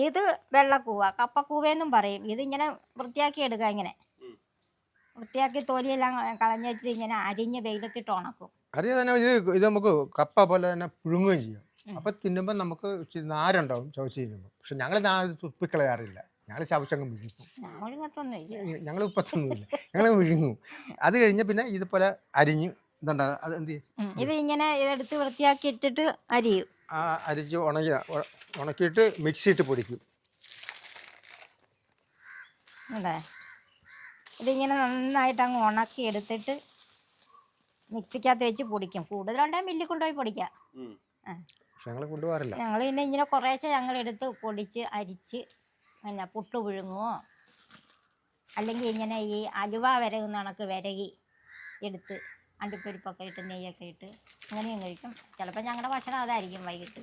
ഇത് വെള്ളക്കൂവ, കപ്പക്കൂവയെന്നും പറയും. ഇതിങ്ങനെ വൃത്തിയാക്കി എടുക്കുക. ഇങ്ങനെ വൃത്തിയാക്കി തൊലിയെല്ലാം കളഞ്ഞ് വെച്ചിട്ട് ഇങ്ങനെ അരിഞ്ഞ് വെയിലത്തിട്ട് ഉണക്കും. അറിയാം തന്നെ. ഇത് നമുക്ക് കപ്പ പോലെ തന്നെ പുഴുങ്ങുകയും ചെയ്യും. അപ്പം തിന്നുമ്പോൾ നമുക്ക് ഇച്ചിരി നാരുണ്ടാവും ചവച്ച് തിന്നുമ്പോൾ. പക്ഷെ ഞങ്ങൾ തുപ്പിക്കളയാറില്ല. ഞങ്ങൾ ചവച്ചങ്ങ് വിഴുങ്ങും. ഞങ്ങൾ ഉപ്പത്തൊന്നുമില്ല, ഞങ്ങൾ വിഴുങ്ങും. അത് കഴിഞ്ഞ് പിന്നെ ഇതുപോലെ അരിഞ്ഞ് ഇതുണ്ടാകും. അത് എന്ത് ചെയ്യും? ഇത് ഇങ്ങനെ എടുത്ത് വൃത്തിയാക്കി ഇട്ടിട്ട് അരിയും. അരിച്ച് ഉണക്കിയിട്ട് മിക്സിയിട്ട് പൊടിക്കും. അതെ, ഇതിങ്ങനെ നന്നായിട്ട് അങ്ങ് ഉണക്കി എടുത്തിട്ട് മിക്സിക്കകത്ത് വെച്ച് പൊടിക്കും. കൂടുതലുണ്ടെങ്കിൽ മില്ലിൽ കൊണ്ടുപോയി പൊടിക്കാം. ഞങ്ങൾ കൊണ്ടുപോകാറില്ല. ഞങ്ങൾ പിന്നെ ഇങ്ങനെ കുറേശ്ശെ ഞങ്ങളെടുത്ത് പൊടിച്ച് അരിച്ച് പിന്നെ പുട്ട് പുഴുങ്ങുമോ, അല്ലെങ്കിൽ ഇങ്ങനെ ഈ അലുവ വിരകുന്ന കണക്ക് വിരകി എടുത്ത് അണ്ടിപ്പരിപ്പൊക്കെ ഇട്ട് നെയ്യൊക്കെ ഇട്ട് അങ്ങനെയും കഴിക്കും. ചിലപ്പോൾ ഞങ്ങളുടെ ഭക്ഷണം അതായിരിക്കും വൈകിട്ട്.